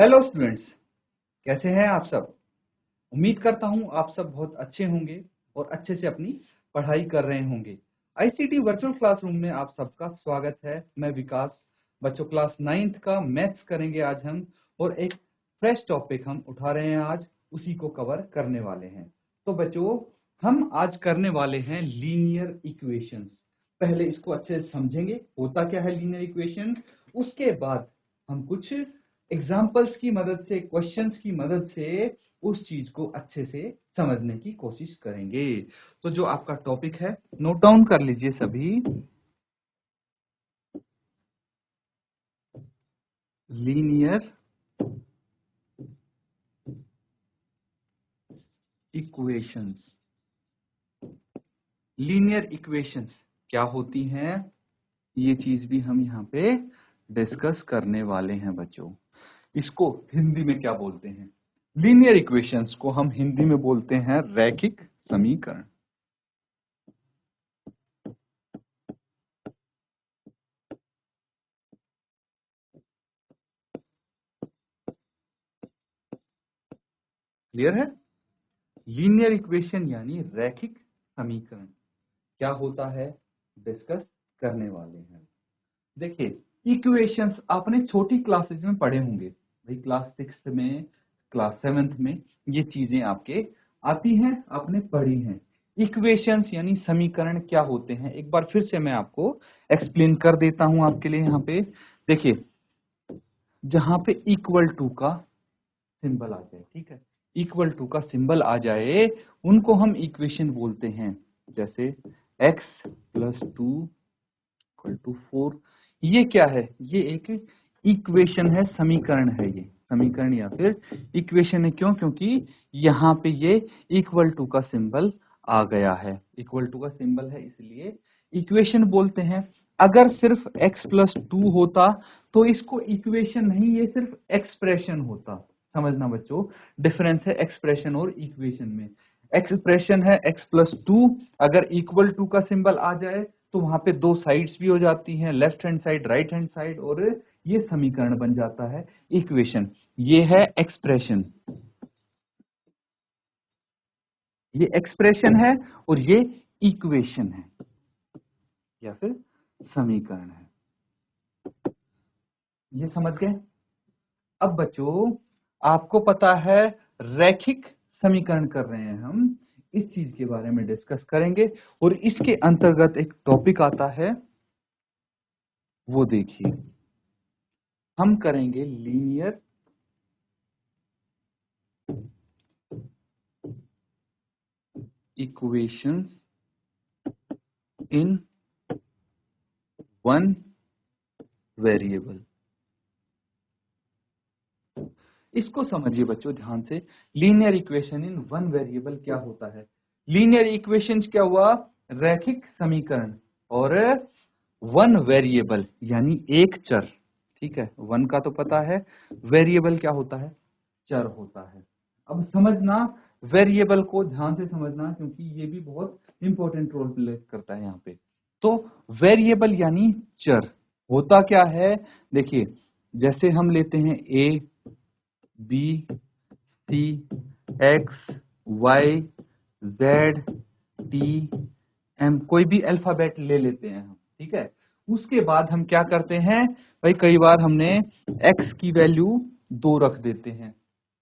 Hello students, कैसे हैं आप सब। उम्मीद करता हूं आप सब बहुत अच्छे होंगे और अच्छे से अपनी पढ़ाई कर रहे होंगे। आईसीटी वर्चुअल क्लासरूम में आप सबका स्वागत है। मैं विकास। बच्चों, क्लास 9th का मैथ्स करेंगे आज हम, और एक फ्रेश टॉपिक हम उठा रहे हैं आज, उसी को कवर करने वाले हैं। तो बच्चों, हम आज करने वाले हैं लीनियर इक्वेशंस। पहले इसको अच्छे से समझेंगे, होता क्या है लीनियर इक्वेशन। उसके बाद हम कुछ एग्जाम्पल्स की मदद से, क्वेश्चंस की मदद से उस चीज को अच्छे से समझने की कोशिश करेंगे। तो जो आपका टॉपिक है, नोट डाउन कर लीजिए सभी। Linear equations. लीनियर इक्वेशंस क्या होती हैं, ये चीज भी हम यहाँ पे डिस्कस करने वाले हैं बच्चों। इसको हिंदी में क्या बोलते हैं? लीनियर इक्वेशंस को हम हिंदी में बोलते हैं रैखिक समीकरण। क्लियर है? लीनियर इक्वेशन यानी रैखिक समीकरण क्या होता है, डिस्कस करने वाले हैं। देखिए, इक्वेशंस आपने छोटी क्लासेज में पढ़े होंगे भाई, क्लास 6 में, क्लास 7th में ये चीजें आपके आती हैं, आपने पढ़ी हैं। इक्वेशंस यानी समीकरण क्या होते हैं, एक बार फिर से मैं आपको एक्सप्लेन कर देता हूं आपके लिए। यहाँ पे देखिए, जहां पे इक्वल टू का सिंबल आ जाए, ठीक है, इक्वल टू का सिंबल आ जाए, उनको हम इक्वेशन बोलते हैं। जैसे x + 2 = 4, ये क्या है? ये एक इक्वेशन है, समीकरण है। ये समीकरण या फिर इक्वेशन है। क्यों? क्योंकि यहाँ पे ये इक्वल टू का सिंबल आ गया है, इक्वल टू का सिंबल है, इसलिए इक्वेशन बोलते हैं। अगर सिर्फ x + 2 होता तो इसको इक्वेशन नहीं, ये सिर्फ एक्सप्रेशन होता। समझना बच्चों, डिफरेंस है एक्सप्रेशन और इक्वेशन में। एक्सप्रेशन है x + 2, अगर इक्वल टू का सिंबल आ जाए तो वहां पे दो साइड्स भी हो जाती हैं, left hand side, right hand side, और ये समीकरण बन जाता है इक्वेशन। ये है एक्सप्रेशन, ये एक्सप्रेशन है, और ये इक्वेशन है या फिर समीकरण है। ये समझ गए? अब बच्चों, आपको पता है रैखिक समीकरण कर रहे हैं हम, इस चीज के बारे में डिस्कस करेंगे, और इसके अंतर्गत एक टॉपिक आता है, वो देखिए, हम करेंगे linear equations in one variable. इसको समझिए बच्चों ध्यान से। Linear equation in one variable क्या होता है? लीनियर इक्वेशंस क्या हुआ? रैखिक समीकरण, और वन वेरिएबल यानी एक चर। ठीक है, वन का तो पता है, वेरिएबल क्या होता है? चर होता है। अब समझना, वेरिएबल को ध्यान से समझना, क्योंकि ये भी बहुत इंपॉर्टेंट रोल प्ले करता है यहाँ पे। तो वेरिएबल यानी चर होता क्या है? देखिए, जैसे हम लेते हैं A, B, C, X, Y, Z, T, M, कोई भी अल्फाबेट ले लेते हैं हम, ठीक है। उसके बाद हम क्या करते हैं भाई, कई बार हमने एक्स की वैल्यू 2 रख देते हैं,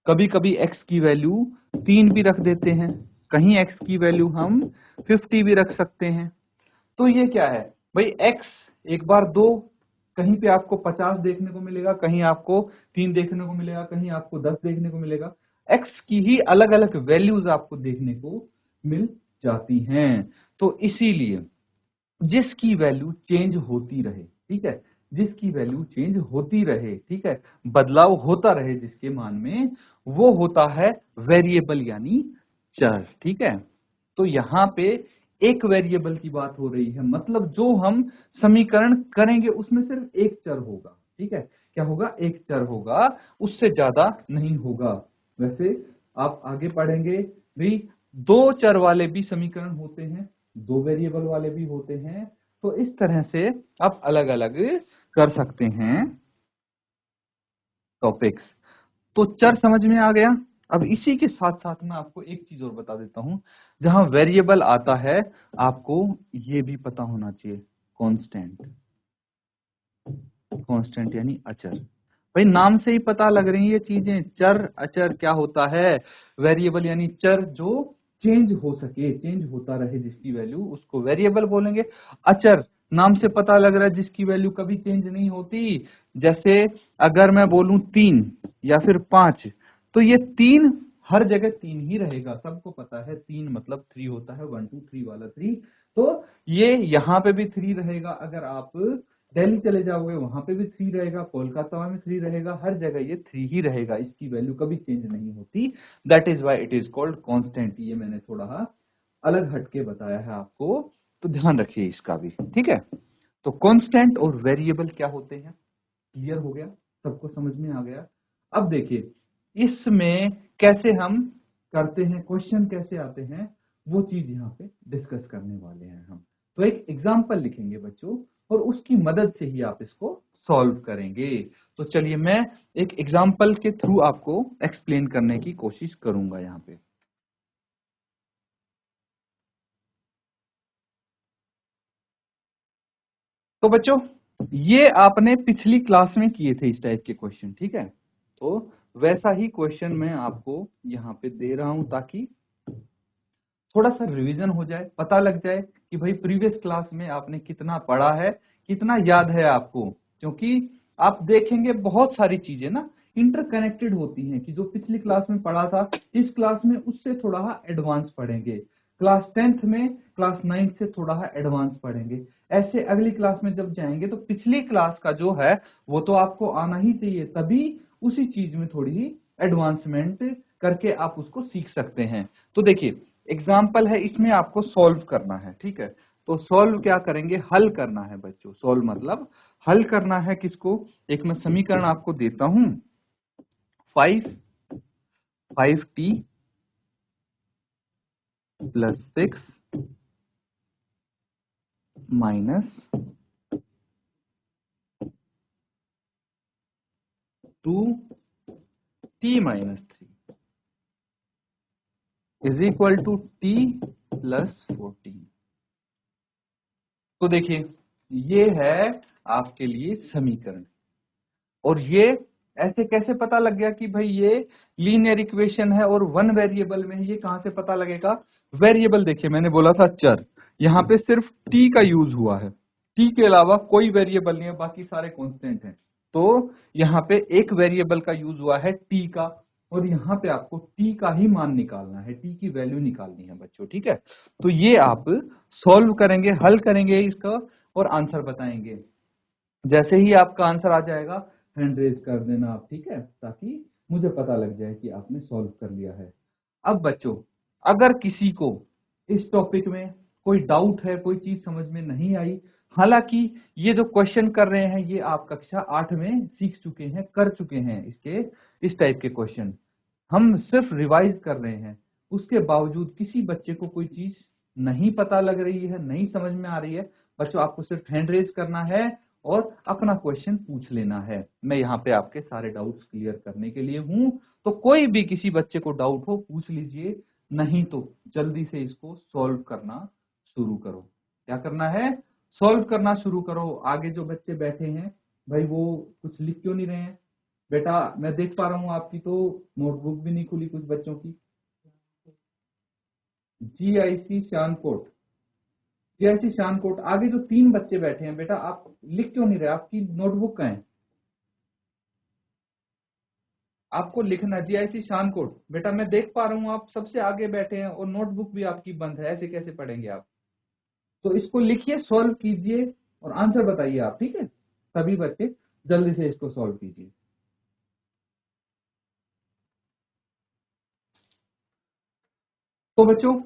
कभी कभी एक्स की वैल्यू 3 भी रख देते हैं, कहीं एक्स की वैल्यू हम 50 भी रख सकते हैं। तो ये क्या है भाई, x एक बार 2, कहीं पे आपको 50 देखने को मिलेगा, कहीं आपको 3 देखने को मिलेगा, कहीं आपको 10 देखने को मिलेगा। x की ही अलग अलग वैल्यूज आपको देखने को मिल जाती हैं। तो इसीलिए जिसकी वैल्यू चेंज होती रहे, ठीक है, जिसकी वैल्यू चेंज होती रहे, ठीक है, बदलाव होता रहे जिसके मान में, वो होता है वेरिएबल यानी चर। ठीक है, तो यहां पे एक वेरिएबल की बात हो रही है, मतलब जो हम समीकरण करेंगे उसमें सिर्फ एक चर होगा। ठीक है, क्या होगा? एक चर होगा, उससे ज्यादा नहीं होगा। वैसे आप आगे पढ़ेंगे भी, दो चर वाले भी समीकरण होते हैं, दो वेरिएबल वाले भी होते हैं। तो इस तरह से आप अलग अलग कर सकते हैं टॉपिक्स। तो चर समझ में आ गया। अब इसी के साथ साथ मैं आपको एक चीज और बता देता हूं, जहां वेरिएबल आता है आपको ये भी पता होना चाहिए, कांस्टेंट। कांस्टेंट यानी अचर। भाई नाम से ही पता लग रही है ये चीजें, चर अचर क्या होता है। वेरिएबल यानी चर जो चेंज हो सके, चेंज होता रहे जिसकी वैल्यू, उसको वेरिएबल बोलेंगे। अचर नाम से पता लग रहा है जिसकी वैल्यू कभी चेंज नहीं होती। जैसे अगर मैं बोलूं 3 या फिर 5, तो ये 3 हर जगह 3 ही रहेगा, सबको पता है 3 मतलब 3 होता है, 1 2 3 वाला 3। तो ये यहाँ पे भी 3 रहेगा, अगर आप दिल्ली चले जाओगे वहां पे भी 3 रहेगा, कोलकाता में 3 रहेगा, हर जगह ये 3 ही रहेगा, इसकी वैल्यू कभी चेंज नहीं होती। That is why it is called constant. ये मैंने थोड़ा अलग हटके बताया है आपको, तो ध्यान रखिए इसका भी, ठीक है। तो कांस्टेंट और वेरिएबल क्या होते हैं, क्लियर हो गया, सबको समझ में आ गया। अब देखिए इसमें कैसे हम करते हैं, क्वेश्चन कैसे आते हैं, वो चीज यहाँ पे डिस्कस करने वाले हैं हम। तो एक एग्जाम्पल लिखेंगे बच्चों, और उसकी मदद से ही आप इसको सॉल्व करेंगे। तो चलिए मैं एक एग्जाम्पल के थ्रू आपको एक्सप्लेन करने की कोशिश करूंगा यहाँ पे। तो बच्चों ये आपने पिछली क्लास में किए थे इस टाइप के क्वेश्चन, ठीक है। तो वैसा ही क्वेश्चन मैं आपको यहाँ पे दे रहा हूं, ताकि थोड़ा सा रिवीजन हो जाए, पता लग जाए कि भाई प्रीवियस क्लास में आपने कितना पढ़ा है, कितना याद है आपको। क्योंकि आप देखेंगे बहुत सारी चीजें ना इंटरकनेक्टेड होती हैं, कि जो पिछली क्लास में पढ़ा था इस क्लास में उससे थोड़ा एडवांस पढ़ेंगे, क्लास 10th में क्लास 9th से थोड़ा एडवांस पढ़ेंगे। ऐसे अगली क्लास में जब जाएंगे तो पिछली क्लास का जो है वो तो आपको आना ही चाहिए, तभी उसी चीज में थोड़ी ही एडवांसमेंट करके आप उसको सीख सकते हैं। तो देखिए एग्जाम्पल है, इसमें आपको सॉल्व करना है, ठीक है। तो सॉल्व क्या करेंगे, हल करना है बच्चों। सॉल्व मतलब हल करना है किसको, एक मैं समीकरण आपको देता हूं, 5t plus 6 minus 2t minus 3 is equal to t plus 14। तो देखिए ये है आपके लिए समीकरण, और ये ऐसे कैसे पता लग गया कि भाई ये लीनियर इक्वेशन है और वन वेरिएबल में है, ये कहां से पता लगेगा। वेरिएबल देखिए मैंने बोला था चर, यहाँ पे सिर्फ t का यूज हुआ है, t के अलावा कोई वेरिएबल नहीं है, बाकी सारे कांस्टेंट हैं। तो यहाँ पे एक वेरिएबल का यूज हुआ है t का, और यहाँ पे आपको t का ही मान निकालना है, t की वैल्यू निकालनी है बच्चों, ठीक है। तो ये आप सॉल्व करेंगे, हल करेंगे इसका, और आंसर बताएंगे। जैसे ही आपका आंसर आ जाएगा हैंड रेज कर देना आप, ठीक है, ताकि मुझे पता लग जाए कि आपने सॉल्व कर लिया है। अब बच्चों अगर किसी को इस टॉपिक में कोई डाउट है, कोई चीज समझ में नहीं आई, हालांकि ये जो क्वेश्चन कर रहे हैं ये आप कक्षा 8 में सीख चुके हैं, कर चुके हैं, इसके इस टाइप के क्वेश्चन हम सिर्फ रिवाइज कर रहे हैं, उसके बावजूद किसी बच्चे को कोई चीज नहीं पता लग रही है, नहीं समझ में आ रही है, बच्चों आपको सिर्फ हैंड रेज करना है और अपना क्वेश्चन पूछ लेना है। मैं यहाँ पे आपके सारे डाउट्स क्लियर करने के लिए हूं, तो कोई भी किसी बच्चे को डाउट हो पूछ लीजिए, नहीं तो जल्दी से इसको सॉल्व करना शुरू करो। क्या करना है, सॉल्व करना शुरू करो। आगे जो बच्चे बैठे हैं भाई वो कुछ लिख क्यों नहीं रहे हैं, बेटा मैं देख पा रहा हूँ आपकी तो नोटबुक भी नहीं खुली कुछ बच्चों की। GIC शानकोट, GIC शानकोट, आगे जो 3 बच्चे बैठे हैं बेटा आप लिख क्यों नहीं रहे, आपकी नोटबुक कहाँ है। आपको लिखना GIC शानकोट, बेटा मैं देख पा रहा हूँ आप सबसे आगे बैठे हैं और नोटबुक भी आपकी बंद है, ऐसे कैसे पढ़ेंगे आप। तो इसको लिखिए, सॉल्व कीजिए और आंसर बताइए आप, ठीक है। सभी बच्चे जल्दी से इसको सॉल्व कीजिए। तो बच्चों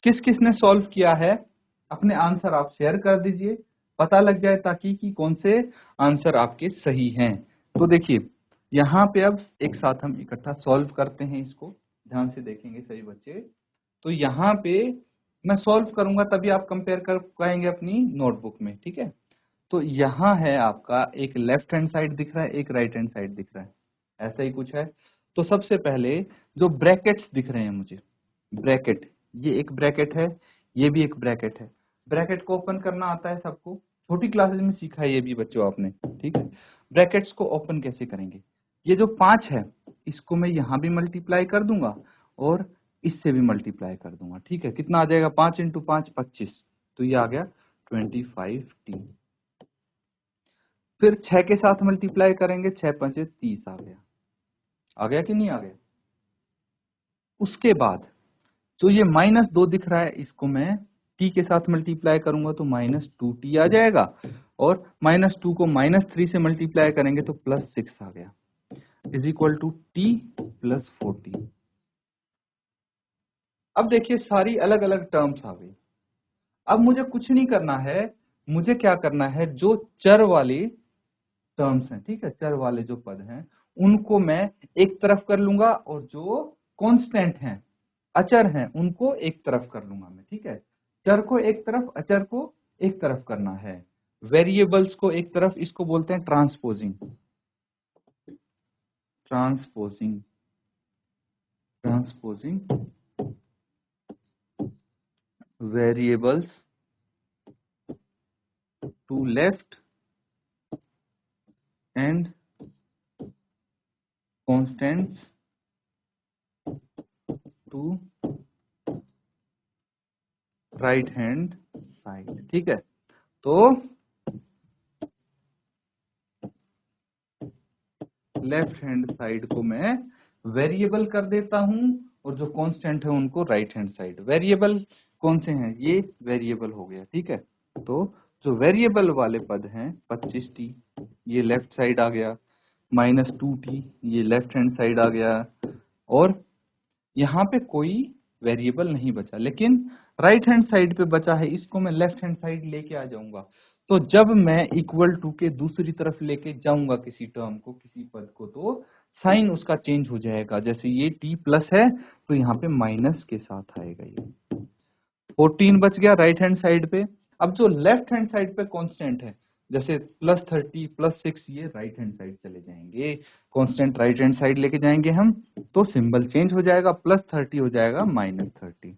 किस किस ने सॉल्व किया है अपने आंसर आप शेयर कर दीजिए, पता लग जाए ताकि कि कौन से आंसर आपके सही हैं। तो देखिए यहाँ पे अब एक साथ हम इकट्ठा सॉल्व करते हैं इसको, ध्यान से देखेंगे सभी बच्चे। तो यहाँ पे मैं सॉल्व करूंगा तभी आप कंपेयर कर पाएंगे अपनी नोटबुक में, ठीक है। तो यहाँ है आपका एक लेफ्ट हैंड साइड दिख रहा है, एक राइट हैंड साइड दिख रहा है, ऐसा ही कुछ है। तो सबसे पहले जो ब्रैकेट्स दिख रहे हैं मुझे, ब्रैकेट, ये एक ब्रैकेट है, ये भी एक ब्रैकेट है। ब्रैकेट को ओपन करना आता है सबको, छोटी क्लासेस में सीखा है ये भी बच्चों आपने, ठीक है। ब्रैकेट्स को ओपन कैसे करेंगे, ये जो 5 है इसको मैं यहां भी मल्टीप्लाई कर दूंगा और इससे भी मल्टीप्लाई कर दूंगा, ठीक है। कितना आ जाएगा, 5 इंटू 5 25, तो ये आ गया 25t। फिर 6 के साथ मल्टीप्लाई करेंगे, 6 पंचे 30 आ गया कि नहीं आ गया। उसके बाद जो ये -2 दिख रहा है इसको मैं t के साथ मल्टीप्लाई करूंगा तो -2t आ जाएगा, और -2 को -3 से मल्टीप्लाई करेंगे तो +6 आ गया, इज इक्वल टू t + 14। अब देखिए सारी अलग अलग टर्म्स आ गई। अब मुझे कुछ नहीं करना है, मुझे क्या करना है, जो चर वाली टर्म्स हैं, ठीक है, चर वाले जो पद हैं उनको मैं एक तरफ कर लूंगा और जो कांस्टेंट हैं, अचर हैं, उनको एक तरफ कर लूंगा मैं, ठीक है। चर को एक तरफ, अचर को एक तरफ करना है, वेरिएबल्स को एक तरफ, इसको बोलते हैं transposing. Transposing transposing variables to left and constants to right hand side, ठीक है। तो लेफ्ट हैंड साइड को मैं वेरिएबल कर देता हूं और जो कांस्टेंट है उनको राइट हैंड साइड। वेरिएबल कौन से हैं, ये वेरिएबल हो गया, ठीक है। तो जो वेरिएबल वाले पद हैं 25t, ये लेफ्ट साइड आ गया, -2t ये लेफ्ट हैंड साइड आ गया, और यहाँ पे कोई वेरिएबल नहीं बचा, लेकिन राइट हैंड साइड पे बचा है, इसको मैं लेफ्ट हैंड साइड लेके आ जाऊंगा। तो जब मैं इक्वल टू के दूसरी तरफ लेके जाऊंगा किसी टर्म को, किसी पद को, तो साइन उसका चेंज हो जाएगा। जैसे ये t प्लस है तो यहाँ पे माइनस के साथ आएगा, ये 14 बच गया राइट हैंड साइड पे। अब जो लेफ्ट हैंड साइड पे कांस्टेंट है, जैसे +30 +6, ये राइट हैंड साइड चले जाएंगे, कांस्टेंट राइट हैंड साइड लेके जाएंगे हम, तो सिंबल चेंज हो जाएगा, +30 हो जाएगा -30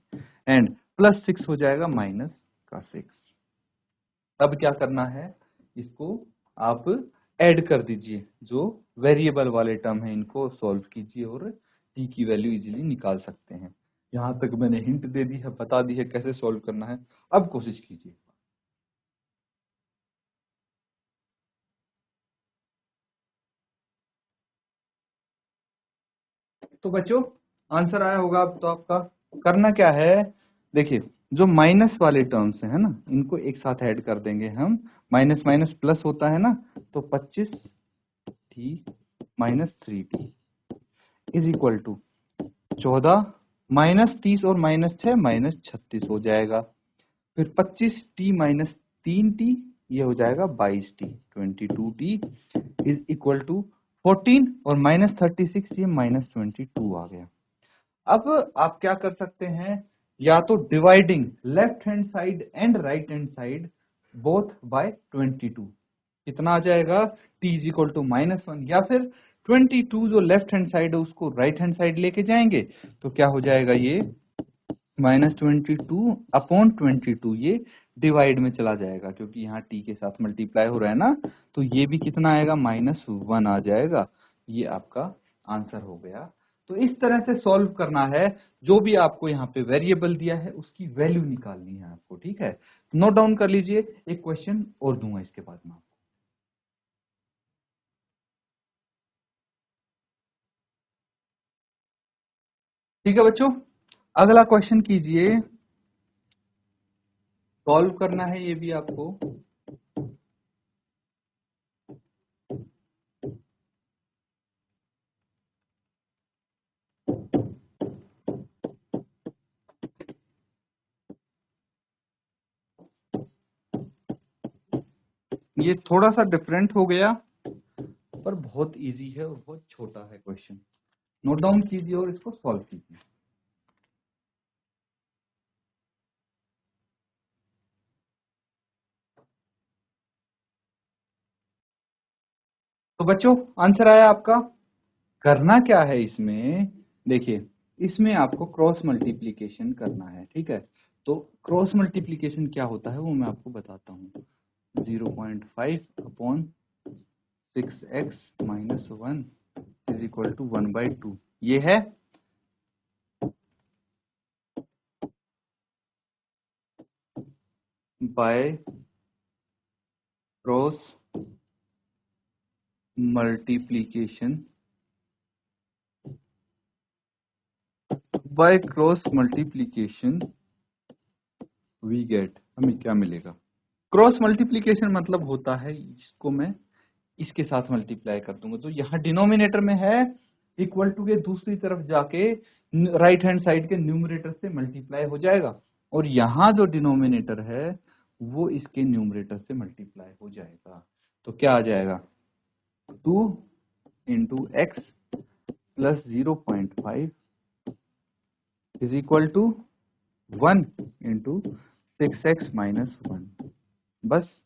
एंड +6 हो जाएगा -6। अब क्या करना है, इसको आप ऐड कर दीजिए, जो वेरिएबल वाले टर्म है इनको सॉल्व कीजिए और t की वैल्यू इजीली निकाल सकते हैं। यहां तक मैंने हिंट दे दी है, बता दी है कैसे सॉल्व करना है, अब कोशिश कीजिए। तो बच्चों आंसर आया होगा अब तो आपका। करना क्या है, देखिए जो माइनस वाले टर्म्स है ना, इनको एक साथ ऐड कर देंगे हम, माइनस माइनस प्लस होता है ना, तो 25t -3t is equal to 14, -30 और -6 -36 हो जाएगा। फिर 25t -3t ये हो जाएगा 22t, 22t is equal to 14 और -36 ये -22 आ गया। अब आप क्या कर सकते हैं, या तो dividing left hand side and right hand side both by 22, कितना आ जाएगा, t इज इक्वल टू -1, या फिर 22 जो लेफ्ट हैंड साइड है उसको राइट हैंड साइड लेके जाएंगे तो क्या हो जाएगा, ये -22/22, ये डिवाइड में चला जाएगा क्योंकि यहाँ t के साथ मल्टीप्लाई हो रहा है ना, तो ये भी कितना आएगा, -1 आ जाएगा। ये आपका आंसर हो गया। तो इस तरह से सॉल्व करना है, जो भी आपको यहाँ पे वेरिएबल दिया है उसकी वैल्यू निकालनी है आपको, ठीक है। नोट डाउन कर लीजिए, एक क्वेश्चन और दूंगा इसके बाद में आपको। ठीक है बच्चों, अगला क्वेश्चन कीजिए, सॉल्व करना है ये भी आपको। ये थोड़ा सा डिफरेंट हो गया पर बहुत इजी है और बहुत छोटा है क्वेश्चन। नोट डाउन कीजिए और इसको सॉल्व कीजिए। तो बच्चों आंसर आया आपका, करना क्या है इसमें, देखिए इसमें आपको क्रॉस मल्टीप्लीकेशन करना है, ठीक है। तो क्रॉस मल्टीप्लीकेशन क्या होता है वो मैं आपको बताता हूँ। 0.5 upon 6x minus 1 is equal to 1/2, ये है by cross multiplication, by cross multiplication we get, हमें क्या मिलेगा। क्रॉस मल्टीप्लीकेशन मतलब होता है इसको मैं इसके साथ मल्टीप्लाई कर दूंगा, तो यहाँ डिनोमिनेटर में है इक्वल टू के दूसरी तरफ जाके राइट हैंड साइड के न्यूमरेटर से मल्टीप्लाई हो जाएगा, और यहाँ जो डिनोमिनेटर है वो इसके न्यूमरेटर से मल्टीप्लाई हो जाएगा। तो क्या आ जाएगा, 2 into X plus 0.5 is equal to 1 into 6x minus 1, बस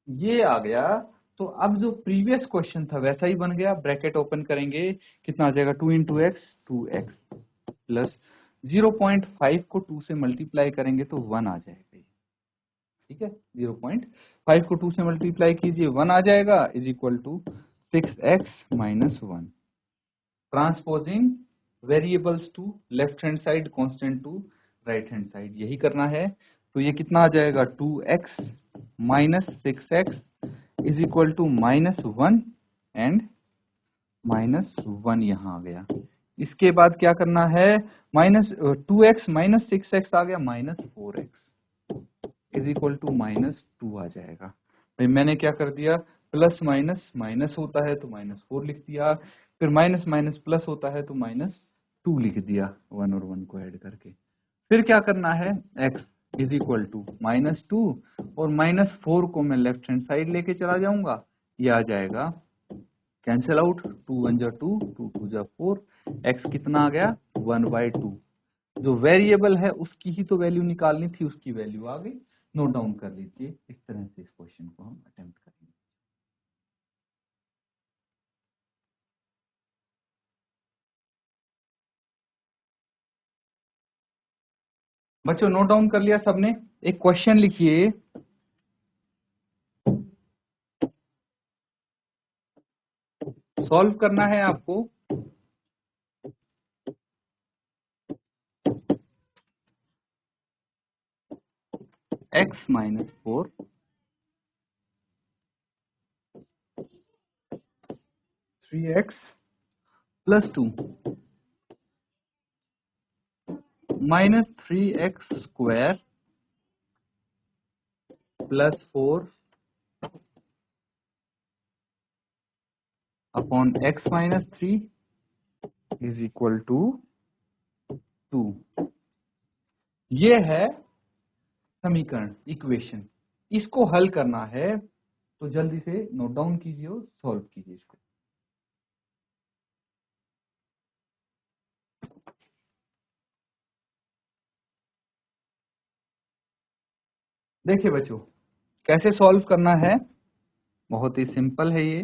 ये आ गया। तो अब जो प्रीवियस क्वेश्चन था वैसा ही बन गया, ब्रैकेट ओपन करेंगे, कितना आ जाएगा 2 इंटू एक्स 2x प्लस 0.5 को 2 से मल्टीप्लाई करेंगे तो 1 आ जाएगा, ठीक है। 0.5 को 2 से मल्टीप्लाई कीजिए 1 आ जाएगा is equal to 6x minus 1। Transposing variables to left hand side, constant to right hand side, यही करना है। तो ये कितना आ जाएगा 2x minus 6x is equal to minus 1 and minus 1 यहाँ आ गया। इसके बाद क्या करना है, माइनस 2x माइनस 6x आ गया minus 4x is equal to minus 2 आ जाएगा। भाई मैंने क्या कर दिया, प्लस माइनस माइनस होता है तो माइनस 4 लिख दिया, फिर माइनस माइनस प्लस होता है तो माइनस 2 लिख दिया 1 और 1 को ऐड करके। फिर क्या करना है, x is equal to minus 2 और माइनस 4 को मैं लेफ्ट हैंड साइड लेके चला जाऊंगा, ये आ जाएगा कैंसिल आउट, 2 1 जा 2, 2 2 जा 4, x कितना आ गया 1/2। जो वेरिएबल है उसकी ही तो वैल्यू निकालनी थी, उसकी वैल्यू आ गई। नोट डाउन कर लीजिए, इस तरह से इस क्वेश्चन को हम अटेम्प्ट करेंगे। बच्चों नोट डाउन कर लिया सबने, एक क्वेश्चन लिखिए, सॉल्व करना है आपको। x minus 4 3x plus 2 minus 3x square plus 4 upon x minus 3 is equal to 2। ये है समीकरण, इक्वेशन। इसको हल करना है तो जल्दी से नोट डाउन कीजिए और सॉल्व कीजिए इसको। देखिए बच्चों कैसे सॉल्व करना है, बहुत ही सिंपल है ये।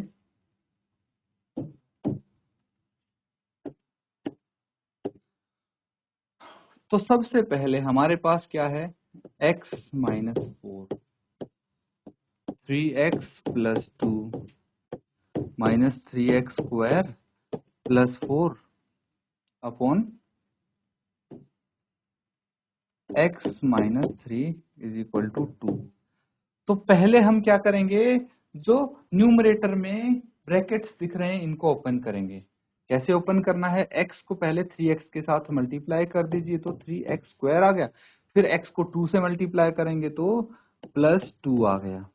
तो सबसे पहले हमारे पास क्या है, x minus 4 3x plus 2 minus 3x square plus 4 upon x minus 3 is equal to 2। तो पहले हम क्या करेंगे, जो न्यूमरेटर में ब्रैकेट्स दिख रहे हैं इनको ओपन करेंगे। कैसे ओपन करना है, x को पहले 3x के साथ मल्टीप्लाई कर दीजिए तो 3x स्क्वायर आ गया, फिर x को 2 से मल्टीप्लाई करेंगे तो प्लस 2 आ गया,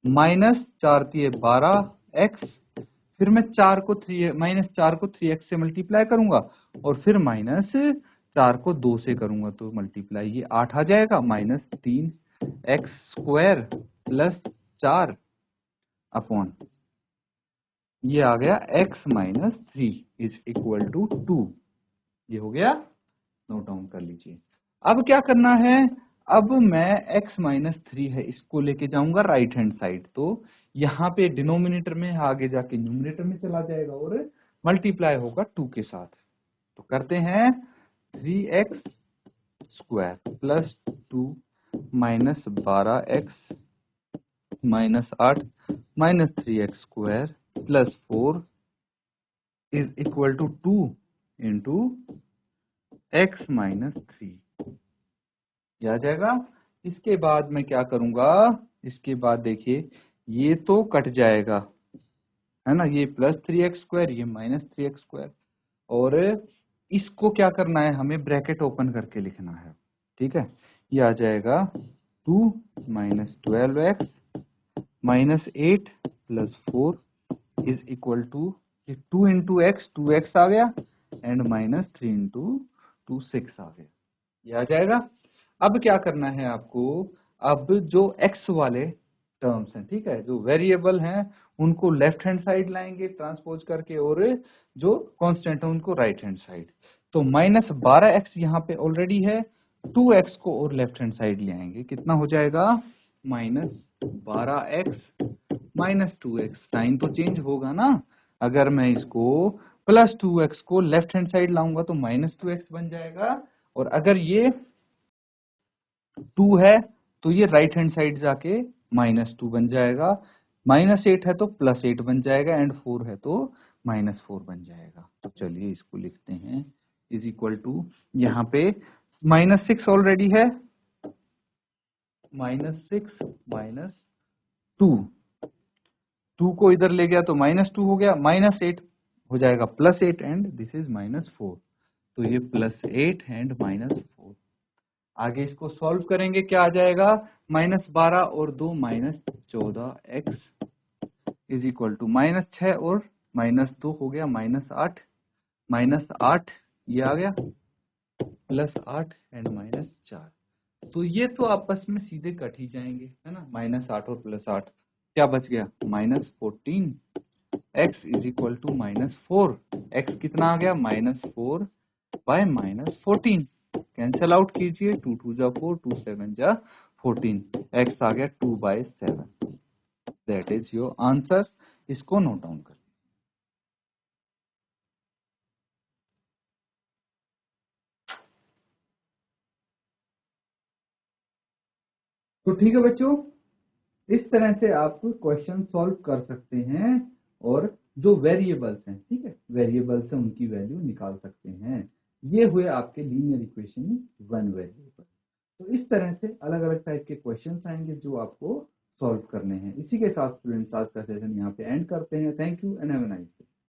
माइनस 4 3 12x, फिर मैं 4 को 3 माइनस 4 को 3x से मल्टीप्लाई करूंगा और फिर माइनस 4 को 2 से करूंगा तो मल्टीप्लाई ये 8 आ जाएगा, minus 3x square plus 4 upon ये आ गया x minus 3 is equal to 2। ये हो गया, नोट डाउन कर लीजिए। अब क्या करना है, अब मैं x माइनस 3 है इसको लेके जाऊंगा राइट हैंड साइड, तो यहाँ पे डिनोमिनेटर में आगे जाके न्यूमरेटर में चला जाएगा और मल्टीप्लाई होगा 2 के साथ। तो करते हैं 3x square plus 2 minus 12x minus 8 minus 3x square plus 4 is equal to 2 into x minus 3। ये आ जाएगा। इसके बाद मैं क्या करूंगा, इसके बाद देखिए ये तो कट जाएगा, है ना, ये प्लस 3x स्क्वायर, ये माइनस 3x स्क्वायर, और इसको क्या करना है, हमें ब्रैकेट ओपन करके लिखना है। ठीक है, ये आ जाएगा 2 minus 12x minus 8 plus 4 is equal to, ये 2 इंटू एक्स, 2x आ गया, एंड माइनस 3 इंटू 2 6 आ गया। ये आ जाएगा। अब क्या करना है आपको, अब जो x वाले टर्म्स हैं, ठीक है, जो वेरिएबल हैं उनको लेफ्ट हैंड साइड लाएंगे ट्रांसपोज करके, और जो कांस्टेंट है उनको राइट हैंड साइड। तो माइनस 12x यहाँ पे ऑलरेडी है, 2x को और लेफ्ट हैंड साइड ले आएंगे, कितना हो जाएगा, minus 12x minus 2x। Sign तो चेंज होगा ना, अगर मैं इसको प्लस 2x को लेफ्ट हैंड साइड लाऊंगा तो माइनस 2x बन जाएगा, और अगर ये 2 है तो ये राइट हैंड साइड जाके माइनस 2 बन जाएगा, माइनस 8 है तो प्लस 8 बन जाएगा, एंड 4 है तो माइनस 4 बन जाएगा। तो चलिए इसको लिखते हैं, इज इक्वल टू, यहाँ पे माइनस 6 ऑलरेडी है, माइनस 6 माइनस 2, 2 को इधर ले गया तो माइनस 2 हो गया, माइनस 8 हो जाएगा plus 8, and this is minus 4। तो ये प्लस 8 एंड माइनस 4। आगे इसको सॉल्व करेंगे, क्या आ जाएगा, माइनस 12 और 2 minus 14x is equal to minus 6 और माइनस 2 हो गया माइनस 8 ये आ गया, प्लस 8 एंड माइनस 4। तो ये तो आपस में सीधे कट ही जाएंगे, है ना, माइनस 8 और प्लस 8 क्या बच गया, minus 14 x is equal to minus 4, x कितना आ गया, minus 4 by minus 14, cancel out कीजिए, 2 2 जा 4, 2 7 जा 14, x आ गया 2 by 7। That is your answer. इसको नोट डाउन कर। तो ठीक है बच्चों, इस तरह से आप क्वेश्चन सॉल्व कर सकते हैं, और जो वेरिएबल्स हैं, ठीक है, वेरिएबल्स हैं उनकी वैल्यू निकाल सकते हैं। ये हुए आपके लीनियर इक्वेशन वन वेरिएबल। तो इस तरह से अलग अलग टाइप के क्वेश्चंस आएंगे जो आपको सॉल्व करने हैं। इसी के साथ स्टूडेंट्स आज का सेशन यहाँ पे एंड करते हैं। Thank you and have a nice day.